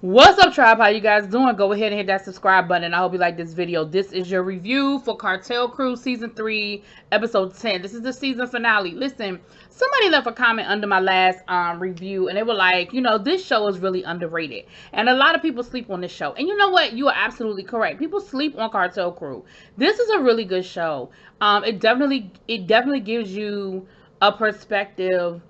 What's up, tribe? How you guys doing? Go ahead and hit that subscribe button. I hope you like this video. This is your review for Cartel Crew Season 3, Episode 10. This is the season finale. Listen, somebody left a comment under my last review, and they were like, this show is really underrated. And a lot of people sleep on this show. And you know what? You are absolutely correct. People sleep on Cartel Crew. This is a really good show. It definitely gives you a perspective.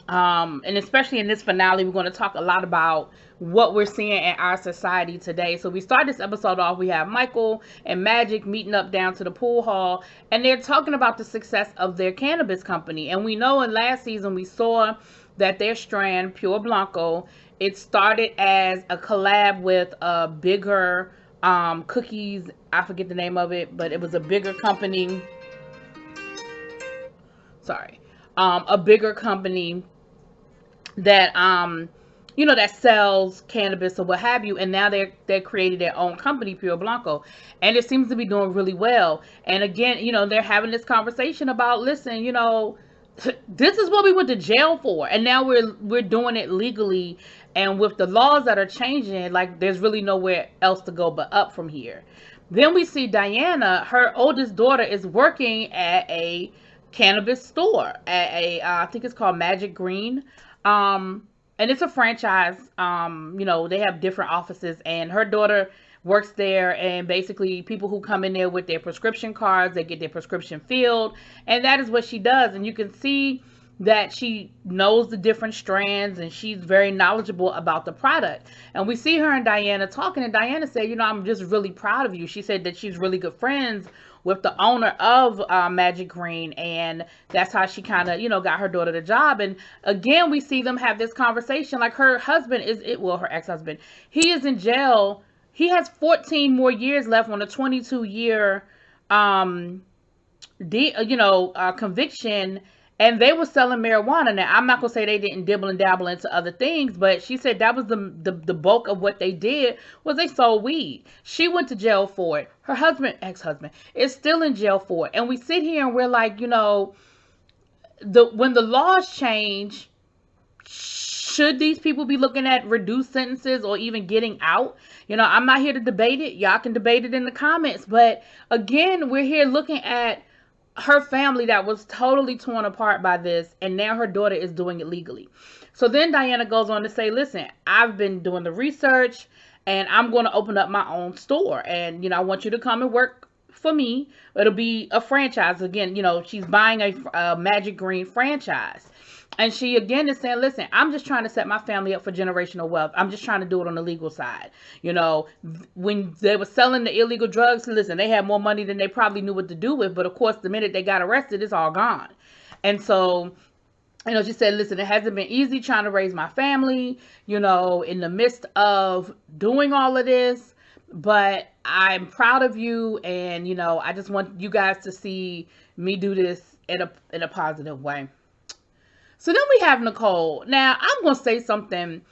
And especially in this finale, we're going to talk a lot about what we're seeing in our society today. So we start this episode off, we have Michael and Magic meeting up down to the pool hall, and they're talking about the success of their cannabis company. And we know in last season we saw that their strand, Pure Blanco, it started as a collab with a bigger cookies, I forget the name of it, but it was a bigger company. A bigger company that that sells cannabis or what have you, and now they created their own company, Pure Blanco, and it seems to be doing really well. And again, they're having this conversation about, listen, this is what we went to jail for, and now we're doing it legally, and with the laws that are changing, like, there's really nowhere else to go but up from here. Then we see Diana, her oldest daughter, is working at a cannabis store at I think it's called Magic Green, and it's a franchise. They have different offices, and her daughter works there, and basically people who come in there with their prescription cards, they get their prescription filled, and that is what she does. And you can see that she knows the different strands, and she's very knowledgeable about the product. And we see her and Diana talking, and Diana said, I'm just really proud of you. She said that she's really good friends with the owner of Magic Green, and that's how she kind of, got her daughter the job. And again, we see them have this conversation. Like, her husband her ex-husband, he is in jail. He has 14 more years left on a 22-year, conviction. And they were selling marijuana. Now, I'm not going to say they didn't dibble and dabble into other things, but she said that was the bulk of what they did, was they sold weed. She went to jail for it. Her ex-husband, is still in jail for it. And we sit here and we're like, when the laws change, should these people be looking at reduced sentences or even getting out? I'm not here to debate it. Y'all can debate it in the comments. But again, we're here looking at her family that was totally torn apart by this, and now her daughter is doing it legally. So then Diana goes on to say, listen, I've been doing the research, and I'm going to open up my own store, and I want you to come and work for me. It'll be a franchise. Again, she's buying a Magic Green franchise. And she, again, is saying, listen, I'm just trying to set my family up for generational wealth. I'm just trying to do it on the legal side. When they were selling the illegal drugs, listen, they had more money than they probably knew what to do with. But, of course, the minute they got arrested, it's all gone. And so, she said, listen, it hasn't been easy trying to raise my family, in the midst of doing all of this. But I'm proud of you. And, I just want you guys to see me do this in a positive way. So then we have Nicole. Now, I'm going to say something.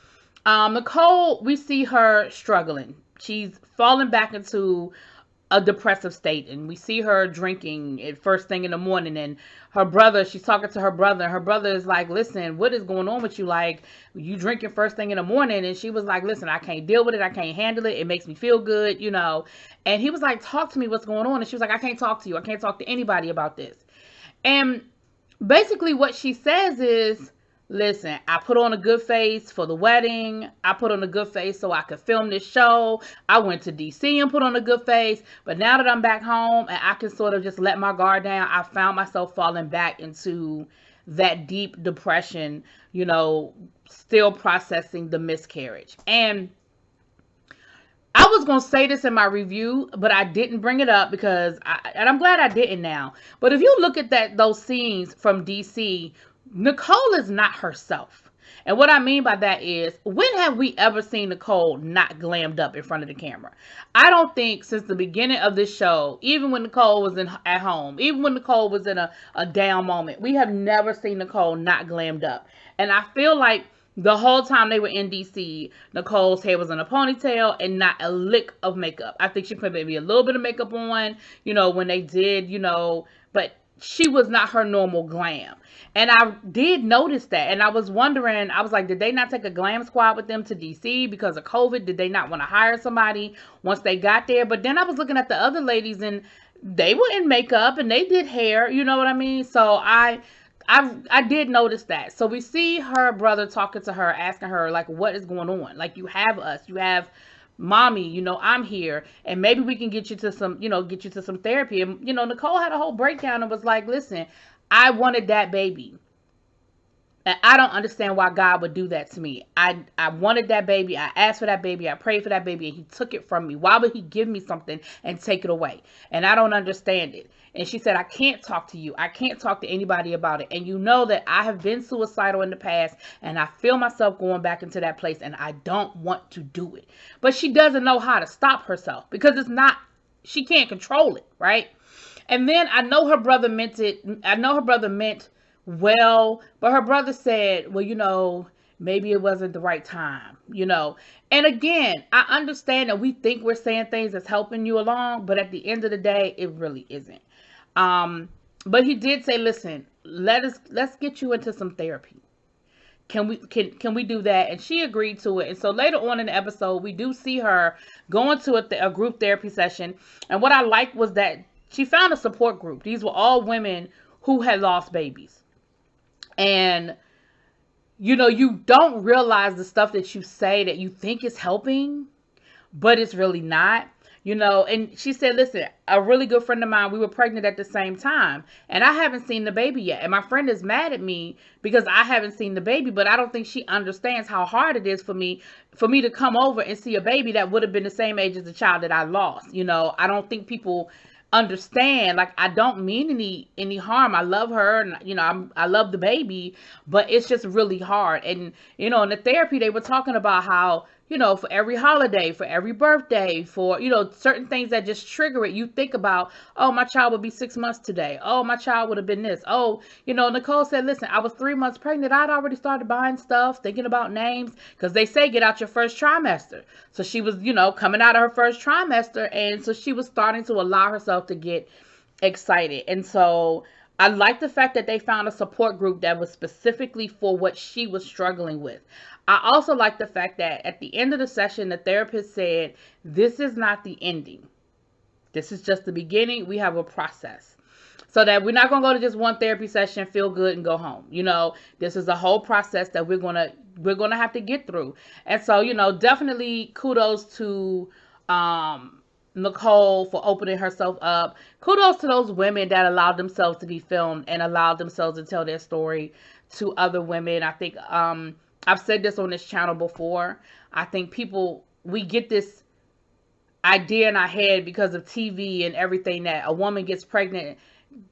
Nicole, we see her struggling. She's falling back into a depressive state, and we see her drinking at first thing in the morning. And her brother, she's talking to her brother, and her brother is like, listen, what is going on with you? Like, you drinking first thing in the morning? And she was like, listen, I can't deal with it. I can't handle it. It makes me feel good, And he was like, talk to me. What's going on? And she was like, I can't talk to you. I can't talk to anybody about this. And basically what she says is, listen, I put on a good face for the wedding. I put on a good face so I could film this show. I went to DC and put on a good face. But now that I'm back home and I can sort of just let my guard down, I found myself falling back into that deep depression, still processing the miscarriage. And I was going to say this in my review, but I didn't bring it up and I'm glad I didn't now. But if you look at those scenes from DC, Nicole is not herself. And what I mean by that is, when have we ever seen Nicole not glammed up in front of the camera? I don't think since the beginning of this show, even when Nicole was at home, even when Nicole was in a down moment, we have never seen Nicole not glammed up. And I feel like the whole time they were in DC, Nicole's hair was in a ponytail and not a lick of makeup. I think she put maybe a little bit of makeup on, when they did, but she was not her normal glam. And I did notice that. And I was wondering, I was like, did they not take a glam squad with them to DC because of COVID? Did they not want to hire somebody once they got there? But then I was looking at the other ladies and they were in makeup and they did hair, you know what I mean? So I did notice that. So we see her brother talking to her, asking her, like, what is going on? Like, you have us, you have mommy, you know, I'm here, and maybe we can get you to some, you know, get you to some therapy. And, you know, Nicole had a whole breakdown and was like, listen, I wanted that baby. And I don't understand why God would do that to me. I wanted that baby. I asked for that baby. I prayed for that baby, and he took it from me. Why would he give me something and take it away? And I don't understand it. And she said, I can't talk to you. I can't talk to anybody about it. And you know that I have been suicidal in the past, and I feel myself going back into that place, and I don't want to do it. But she doesn't know how to stop herself because it's not, she can't control it, right? And then I know her brother meant it. I know her brother meant well, but her brother said, well, you know, maybe it wasn't the right time, you know. And again, I understand that we think we're saying things that's helping you along, but at the end of the day, it really isn't. But he did say, listen, let's get you into some therapy. Can we do that? And she agreed to it. And so later on in the episode, we do see her going to a group therapy session. And what I liked was that she found a support group. These were all women who had lost babies. And, you know, you don't realize the stuff that you say that you think is helping, but it's really not, you know. And she said, listen, a really good friend of mine, we were pregnant at the same time, and I haven't seen the baby yet. And my friend is mad at me because I haven't seen the baby, but I don't think she understands how hard it is for me to come over and see a baby that would have been the same age as the child that I lost. You know, I don't think people understand. Like, I don't mean any harm. I love her, and you know, I love the baby, but it's just really hard. And you know, in the therapy they were talking about how, you know, for every holiday, for every birthday, for, you know, certain things that just trigger it, you think about, oh, my child would be 6 months today, oh, my child would have been this, oh, you know. Nicole said, listen, I was 3 months pregnant, I'd already started buying stuff, thinking about names, because they say get out your first trimester. So she was, you know, coming out of her first trimester, and so she was starting to allow herself to get excited. And so I like the fact that they found a support group that was specifically for what she was struggling with. I also like the fact that at the end of the session, the therapist said, this is not the ending. This is just the beginning. We have a process. So that we're not going to go to just one therapy session, feel good, and go home. You know, this is a whole process that we're going to have to get through. And so, you know, definitely kudos to Nicole for opening herself up. Kudos to those women that allowed themselves to be filmed and allowed themselves to tell their story to other women. I think I've said this on this channel before. I think we get this idea in our head because of TV and everything that a woman gets pregnant,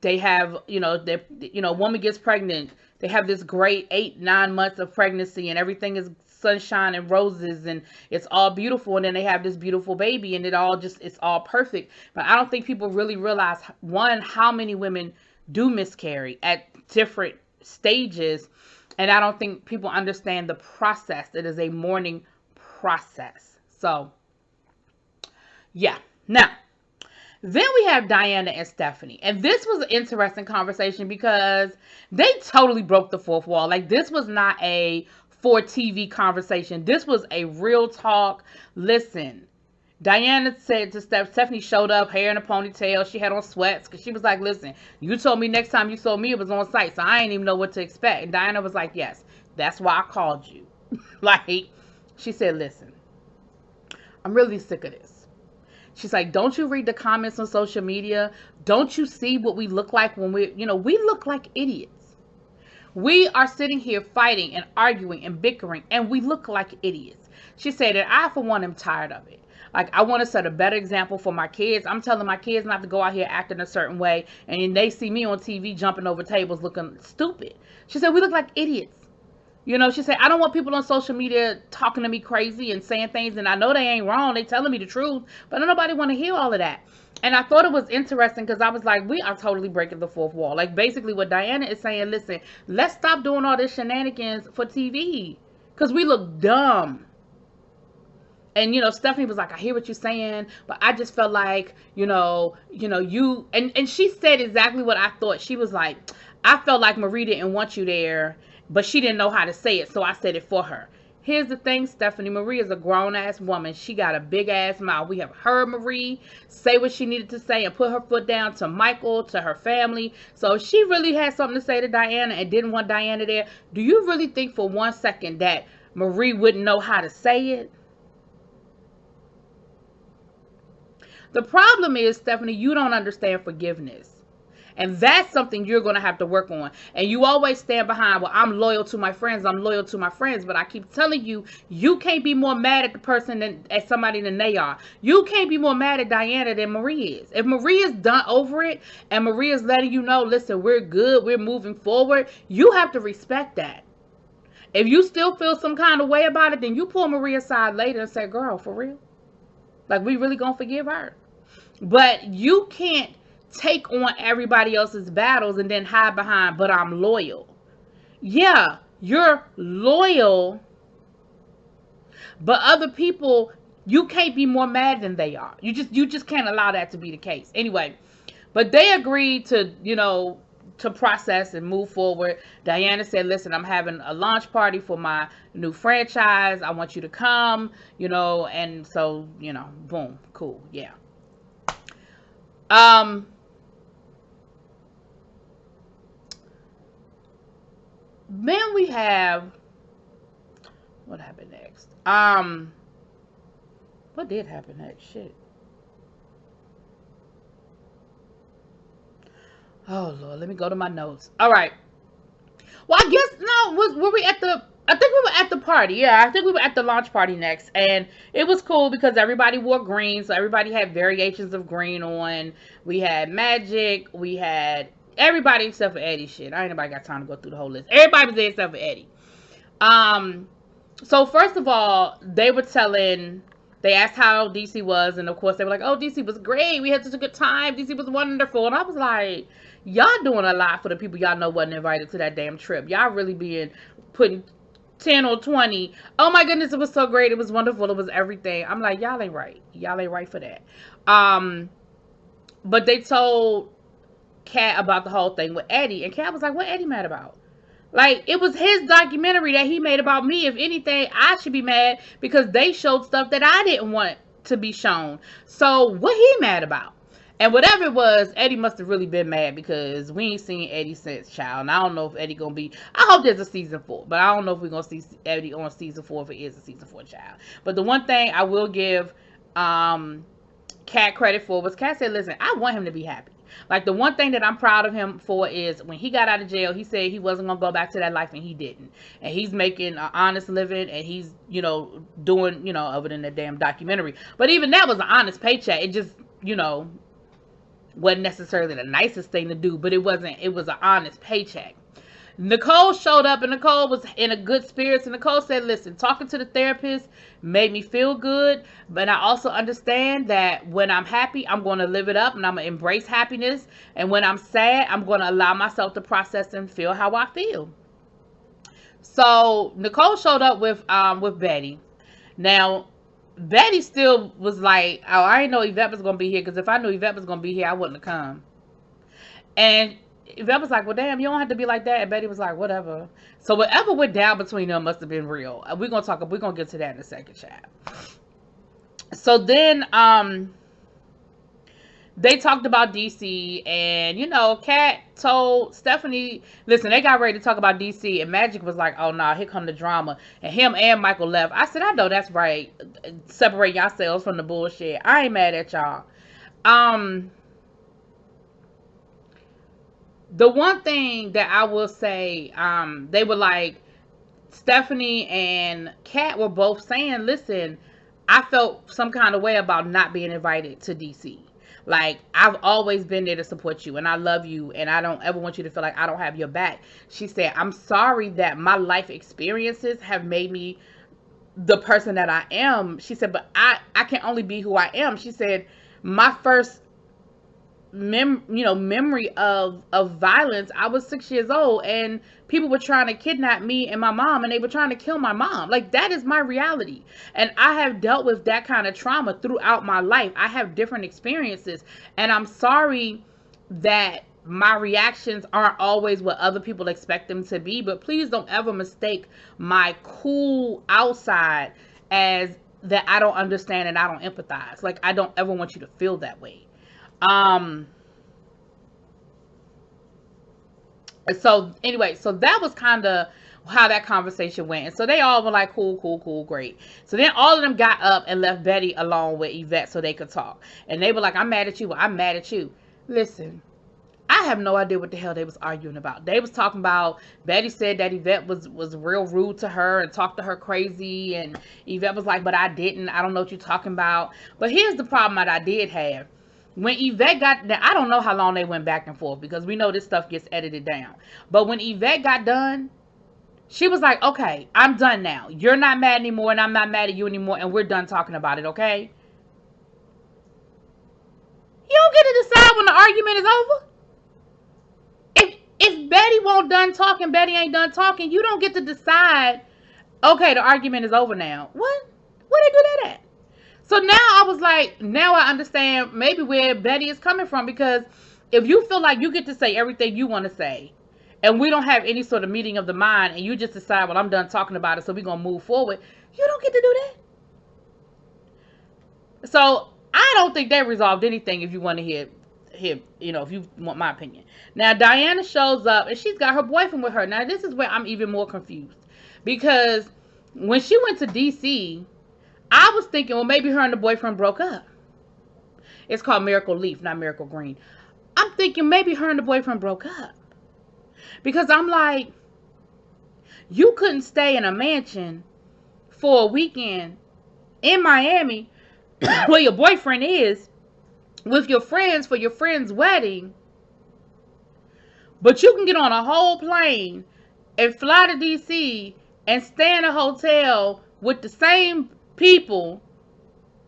they have, you know, a woman gets pregnant, they have this great 8-9 months of pregnancy and everything is sunshine and roses and it's all beautiful, and then they have this beautiful baby and it's all perfect. But I don't think people really realize, one, how many women do miscarry at different stages. And I don't think people understand the process. It is a mourning process. So, yeah. Now, then we have Diana and Stephanie. And this was an interesting conversation because they totally broke the fourth wall. Like, this was not a for TV conversation. This was a real talk. Listen, Diana said to Stephanie showed up, hair in a ponytail. She had on sweats because she was like, listen, you told me next time you saw me it was on site, so I ain't even know what to expect. And Diana was like, yes, that's why I called you. Like, she said, listen, I'm really sick of this. She's like, don't you read the comments on social media? Don't you see what we look like when we look like idiots. We are sitting here fighting and arguing and bickering, and we look like idiots. She said that I, for one, am tired of it. Like, I want to set a better example for my kids. I'm telling my kids not to go out here acting a certain way, and then they see me on TV jumping over tables looking stupid. She said, we look like idiots. You know, she said, I don't want people on social media talking to me crazy and saying things, and I know they ain't wrong. They telling me the truth, but don't nobody want to hear all of that. And I thought it was interesting because I was like, we are totally breaking the fourth wall. Like, basically what Diana is saying, listen, let's stop doing all this shenanigans for TV because we look dumb. And Stephanie was like, I hear what you're saying, but I just felt like, you and she said exactly what I thought. She was like, I felt like Marie didn't want you there, but she didn't know how to say it, so I said it for her. Here's the thing, Stephanie. Marie is a grown-ass woman. She got a big-ass mouth. We have heard Marie say what she needed to say and put her foot down to Michael, to her family. So if she really had something to say to Diana and didn't want Diana there, do you really think for 1 second that Marie wouldn't know how to say it? The problem is, Stephanie, you don't understand forgiveness. And that's something you're going to have to work on. And you always stand behind, well, I'm loyal to my friends. I'm loyal to my friends. But I keep telling you, you can't be more mad at the person at somebody than they are. You can't be more mad at Diana than Marie is. If Marie is done over it and Marie is letting you know, listen, we're good, we're moving forward, you have to respect that. If you still feel some kind of way about it, then you pull Marie aside later and say, girl, for real? Like, we really gonna forgive her? But you can't take on everybody else's battles and then hide behind, but I'm loyal. Yeah, you're loyal, but other people, you can't be more mad than they are. You just can't allow that to be the case. Anyway, but they agreed to, to process and move forward. Diana said, listen, I'm having a launch party for my new franchise. I want you to come, and so, boom, cool, yeah. Then we have, what happened next? What did happen next? Shit. Oh, Lord, let me go to my notes. All right. Well, I guess, no, were we at the, I think we were at the party. Yeah, I think we were at the launch party next. And it was cool because everybody wore green. So everybody had variations of green on. We had Magic. We had everybody except for Eddie. Shit, I ain't nobody got time to go through the whole list. Everybody was there except for Eddie. So first of all, they asked how DC was. And of course they were like, oh, DC was great. We had such a good time. DC was wonderful. And I was like, y'all doing a lot for the people y'all know wasn't invited to that damn trip. Y'all really putting 10 or 20. Oh my goodness, it was so great. It was wonderful. It was everything. I'm like, y'all ain't right. Y'all ain't right for that. But they told Kat about the whole thing with Eddie. And Kat was like, what Eddie mad about? Like, it was his documentary that he made about me. If anything, I should be mad because they showed stuff that I didn't want to be shown. So what he mad about? And whatever it was, Eddie must have really been mad because we ain't seen Eddie since, child. And I don't know if Eddie gonna be, I hope there's a season 4, but I don't know if we're gonna see Eddie on season 4 if it is a season 4, child. But the one thing I will give Kat credit for was Kat said, listen, I want him to be happy. Like, the one thing that I'm proud of him for is when he got out of jail, he said he wasn't going to go back to that life, and he didn't. And he's making an honest living, and he's, doing, other than that damn documentary. But even that was an honest paycheck. It just, wasn't necessarily the nicest thing to do, but it was an honest paycheck. Nicole showed up, and Nicole was in a good spirits, and Nicole said, listen, talking to the therapist made me feel good, but I also understand that when I'm happy, I'm going to live it up, and I'm going to embrace happiness, and when I'm sad, I'm going to allow myself to process and feel how I feel. So Nicole showed up with Betty. Now, Betty still was like, oh, I didn't know Yvette was going to be here, because if I knew Yvette was going to be here, I wouldn't have come. And Yvette was like, well, damn, you don't have to be like that. And Betty was like, whatever. So whatever went down between them must have been real. We're going to get to that in a second, chat. So then, they talked about DC, and, Kat told Stephanie, listen, they got ready to talk about DC, and Magic was like, oh, nah, here come the drama. And him and Michael left. I said, I know that's right. Separate yourselves from the bullshit. I ain't mad at y'all. The one thing that I will say, they were like, Stephanie and Kat were both saying, listen, I felt some kind of way about not being invited to DC. Like, I've always been there to support you, and I love you, and I don't ever want you to feel like I don't have your back. She said, I'm sorry that my life experiences have made me the person that I am. She said, but I can only be who I am. She said, my first memory of violence. I was 6 years old and people were trying to kidnap me and my mom, and they were trying to kill my mom. Like, that is my reality, and I have dealt with that kind of trauma throughout my life. I have different experiences, and I'm sorry that my reactions aren't always what other people expect them to be, but please don't ever mistake my cool outside as that I don't understand and I don't empathize. Like, I don't ever want you to feel that way. So anyway, so that was kind of how that conversation went. And so they all were like, cool, great. So then all of them got up and left Betty alone with Yvette so they could talk. And they were like, I'm mad at you. Well, I'm mad at you. Listen, I have no idea what the hell they was arguing about. They was talking about, Betty said that Yvette was real rude to her and talked to her crazy. And Yvette was like, but I didn't. I don't know what you're talking about. But here's the problem that I did have. When Yvette got, I don't know how long they went back and forth because we know this stuff gets edited down. But when Yvette got done, she was like, okay, I'm done now. You're not mad anymore and I'm not mad at you anymore and we're done talking about it, okay? You don't get to decide when the argument is over. If Betty won't done talking, Betty ain't done talking, you don't get to decide, okay, the argument is over now. What? Where they do that at? So now I was like, now I understand maybe where Betty is coming from, because if you feel like you get to say everything you want to say and we don't have any sort of meeting of the mind and you just decide, well, I'm done talking about it, so we're going to move forward, you don't get to do that. So I don't think they resolved anything, if you want to hear, if you want my opinion. Now, Diana shows up and she's got her boyfriend with her. Now, this is where I'm even more confused, because when she went to DC, I was thinking, well, maybe her and the boyfriend broke up. It's called Miracle Leaf, not Miracle Green. I'm thinking maybe her and the boyfriend broke up. Because I'm like, you couldn't stay in a mansion for a weekend in Miami where your boyfriend is with your friends for your friend's wedding, but you can get on a whole plane and fly to DC and stay in a hotel with the same people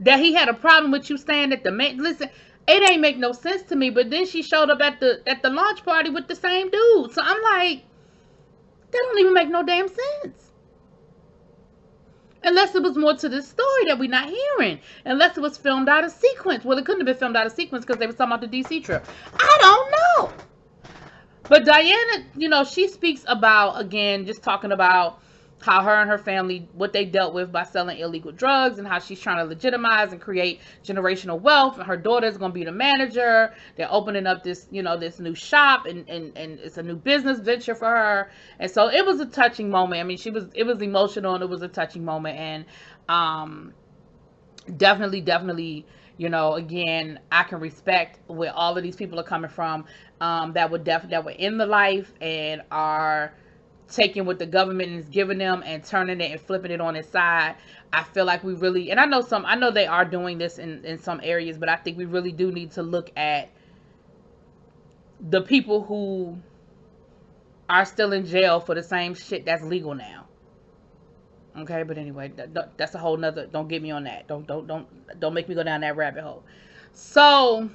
that he had a problem with you staying at the listen, it ain't make no sense to me. But then she showed up at the launch party with the same dude, so I'm like, that don't even make no damn sense, unless it was more to this story that we're not hearing, unless it was filmed out of sequence. Well, it couldn't have been filmed out of sequence because they were talking about the DC trip. I don't know. But Diana, she speaks about, again, just talking about how her and her family, what they dealt with by selling illegal drugs, and how she's trying to legitimize and create generational wealth. And her daughter's going to be the manager. They're opening up this, this new shop, and it's a new business venture for her. And so it was a touching moment. I mean, it was emotional, and it was a touching moment. And definitely, again, I can respect where all of these people are coming from, that were in the life and are taking what the government is giving them and turning it and flipping it on its side. I feel like we really, and I know they are doing this in some areas, but I think we really do need to look at the people who are still in jail for the same shit that's legal now. Okay, but anyway, that's a whole nother, don't get me on that. Don't make me go down that rabbit hole. So,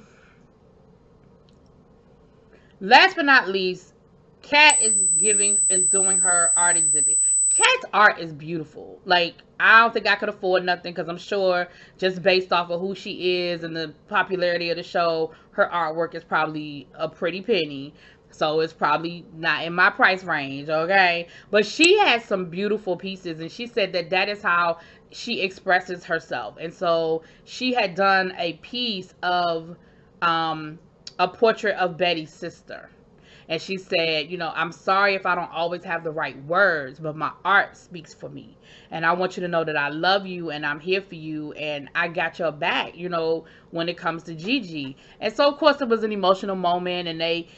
last but not least, Kat is doing her art exhibit. Kat's art is beautiful. Like, I don't think I could afford nothing, because I'm sure just based off of who she is and the popularity of the show, her artwork is probably a pretty penny. So it's probably not in my price range, okay? But she has some beautiful pieces, and she said that is how she expresses herself. And so she had done a piece of a portrait of Betty's sister. And she said, I'm sorry if I don't always have the right words, but my art speaks for me. And I want you to know that I love you and I'm here for you and I got your back, when it comes to Gigi. And so, of course, it was an emotional moment. And they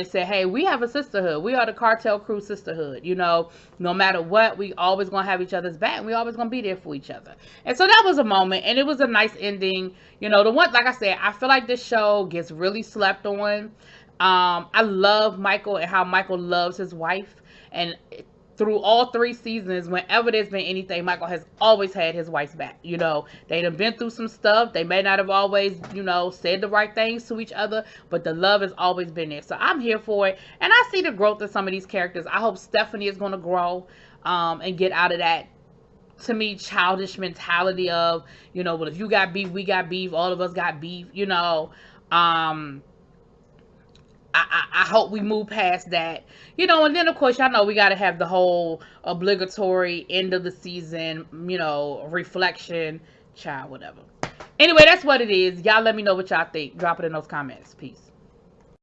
said, hey, we have a sisterhood. We are the Cartel Crew sisterhood. No matter what, we always going to have each other's back. And we always going to be there for each other. And so that was a moment. And it was a nice ending. The one, like I said, I feel like this show gets really slept on. I love Michael and how Michael loves his wife, and through all 3 seasons, whenever there's been anything, Michael has always had his wife's back. You know, they done been through some stuff. They may not have always, you know, said the right things to each other, but the love has always been there. So I'm here for it. And I see the growth of some of these characters. I hope Stephanie is going to grow and get out of that, to me, childish mentality of, you know, well, if you got beef, we got beef. All of us got beef, you know. I hope we move past that, you know, and then of course y'all know we got to have the whole obligatory end of the season, you know, reflection, child, whatever. Anyway, that's what it is. Y'all let me know what y'all think. Drop it in those comments. Peace.